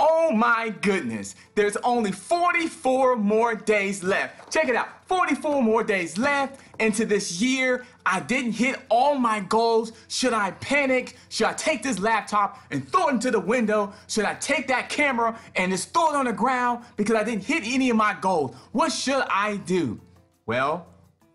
Oh my goodness, there's only 44 more days left. Check it out, 44 more days left into this year. I didn't hit all my goals. Should I panic? Should I take this laptop and throw it into the window? Should I take that camera and just throw it on the ground because I didn't hit any of my goals? What should I do? Well,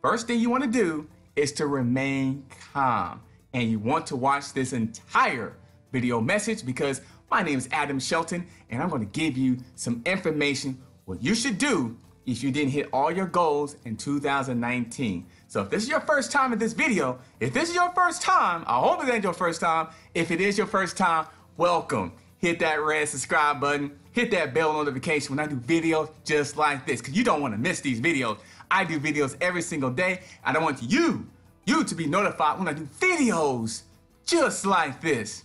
first thing you want to do is to remain calm. And you want to watch this entire video message because my name is Adam Shelton, and I'm going to give you some information what you should do if you didn't hit all your goals in 2019. So if this is your first time in this video, if this is your first time, I hope it ain't your first time. If it is your first time, welcome. Hit that red subscribe button, hit that bell notification when I do videos just like this, because you don't want to miss these videos. I do videos every single day, and I want you to be notified when I do videos just like this.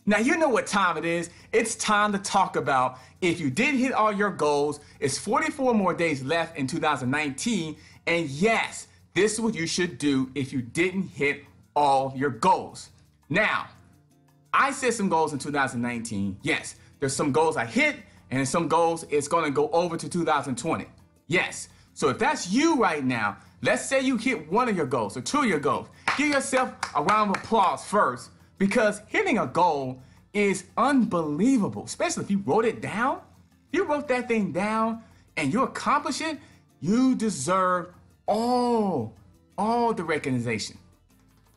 Now, you know what time it is. It's time to talk about if you did hit all your goals. It's 44 more days left in 2019. And yes, this is what you should do if you didn't hit all your goals. Now, I set some goals in 2019. Yes, there's some goals I hit and some goals it's going to go over to 2020. Yes. So if that's you right now, let's say you hit one of your goals or two of your goals. Give yourself a round of applause first. Because hitting a goal is unbelievable, especially if you wrote it down. If you wrote that thing down and you accomplish it, you deserve all the recognition,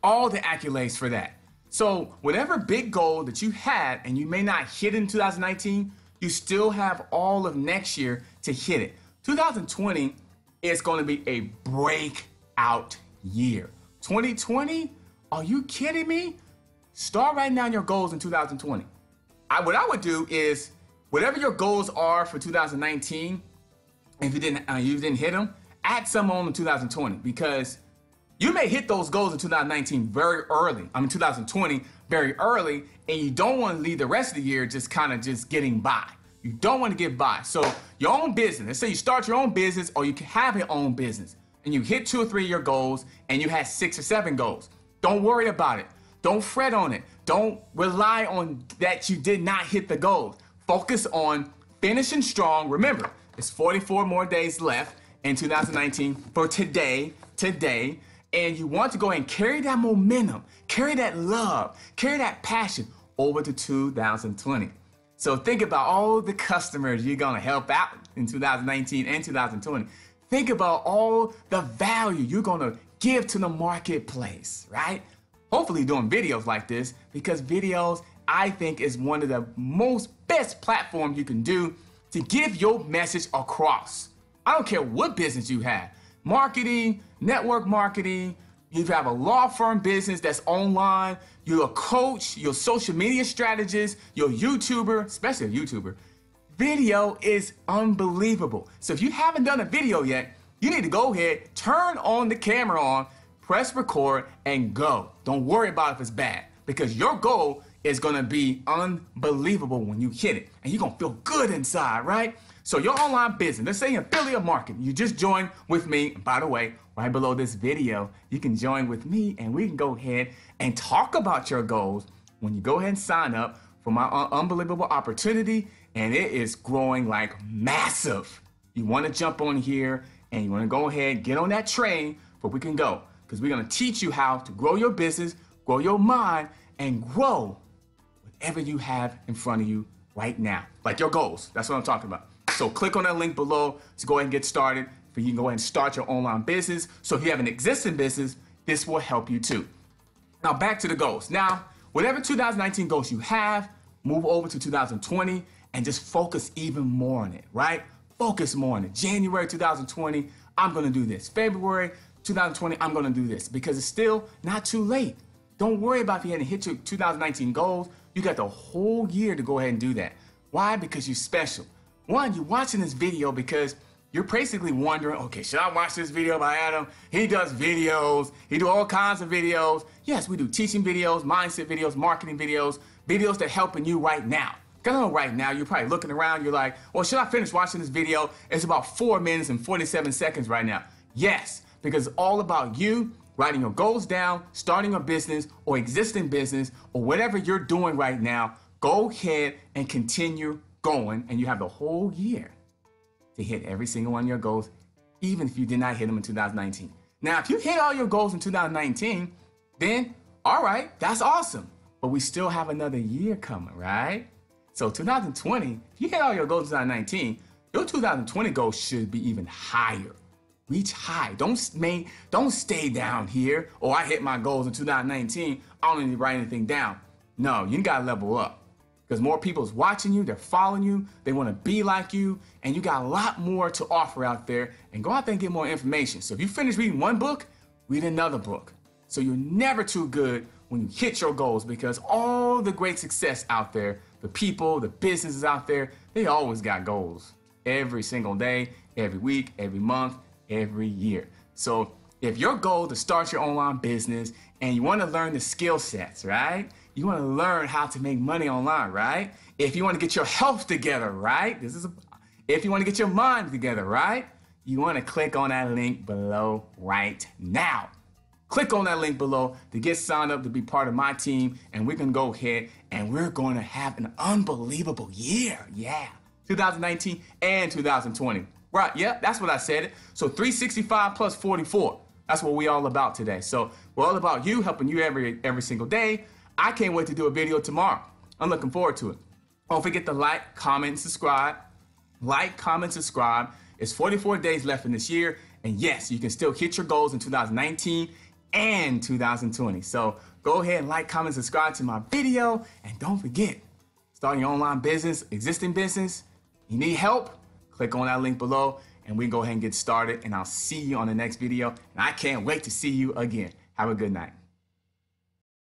all the accolades for that. So whatever big goal that you had and you may not hit in 2019, you still have all of next year to hit it. 2020 is going to be a breakout year. 2020, are you kidding me? Start writing down your goals in 2020. What I would do is, whatever your goals are for 2019, if you didn't hit them, add some on in 2020 because you may hit those goals in 2019 very early. 2020 very early, and you don't want to leave the rest of the year just getting by. You don't want to get by. So your own business. Let's say you start your own business, or you can have your own business, and you hit 2 or 3 of your goals, and you had 6 or 7 goals. Don't worry about it. Don't fret on it. Don't rely on that you did not hit the goals. Focus on finishing strong. Remember, it's 44 more days left in 2019 for today, and you want to go and carry that momentum, carry that love, carry that passion over to 2020. So think about all the customers you're gonna help out in 2019 and 2020. Think about all the value you're gonna give to the marketplace, right? Hopefully doing videos like this, because videos, I think, is one of the best platforms you can do to give your message across. I don't care what business you have. Marketing, network marketing, you have a law firm business that's online, you're a coach, you're a social media strategist, you're a YouTuber, especially a YouTuber. Video is unbelievable. So if you haven't done a video yet, you need to go ahead, turn on the camera on, press record, and go. Don't worry about if it's bad, because your goal is gonna be unbelievable when you hit it, and you're gonna feel good inside, right? So your online business, let's say affiliate marketing, you just joined with me. By the way, right below this video, you can join with me and we can go ahead and talk about your goals when you go ahead and sign up for my unbelievable opportunity, and it is growing like massive. You wanna jump on here and you wanna go ahead and get on that train, but we can go. Because we're going to teach you how to grow your business, grow your mind, and grow whatever you have in front of you right now. Like your goals. That's what I'm talking about. So click on that link below to go ahead and get started. You can go ahead and start your online business. So if you have an existing business, this will help you too. Now back to the goals. Now, whatever 2019 goals you have, move over to 2020 and just focus even more on it, right? Focus more on it. January 2020, I'm going to do this. February 2020, I'm gonna do this, because it's still not too late. Don't worry about if you hadn't hit your 2019 goals. You got the whole year to go ahead and do that. Why? Because you're special. One, you're watching this video because you're basically wondering, okay, should I watch this video by Adam? He does videos, he do all kinds of videos. Yes, we do teaching videos, mindset videos, marketing videos, videos that helping you right now. Because I know right now you're probably looking around, you're like, well, should I finish watching this video? It's about 4 minutes and 47 seconds right now. Yes. Because it's all about you writing your goals down, starting a business or existing business or whatever you're doing right now. Go ahead and continue going, and you have the whole year to hit every single one of your goals, even if you did not hit them in 2019. Now, if you hit all your goals in 2019, then all right, that's awesome. But we still have another year coming, right? So 2020, if you hit all your goals in 2019, your 2020 goals should be even higher. Reach high. Don't stay down here. Oh, I hit my goals in 2019. I don't need to write anything down. No, you gotta level up. Because more people's watching you, they're following you, they want to be like you, and you got a lot more to offer out there. And go out there and get more information. So if you finish reading one book, read another book. So you're never too good when you hit your goals, because all the great success out there, the people, the businesses out there, they always got goals. Every single day, every week, every month, every year. So if your goal is to start your online business and you want to learn the skill sets, right? You want to learn how to make money online, right? If you want to get your health together, right? If you want to get your mind together, right? You want to click on that link below right now. Click on that link below to get signed up to be part of my team, and we're going to go ahead and we're going to have an unbelievable year. Yeah. 2019 and 2020. Right, yeah, that's what I said. So 365 plus 44. That's what we all about today. So we're all about you, helping you every single day. I can't wait to do a video tomorrow. I'm looking forward to it. Don't forget to like, comment, and subscribe. Like, comment, subscribe. It's 44 days left in this year. And yes, you can still hit your goals in 2019 and 2020. So go ahead and like, comment, subscribe to my video. And don't forget, starting your online business, existing business, you need help? Click on that link below and we can go ahead and get started. And I'll see you on the next video. And I can't wait to see you again. Have a good night.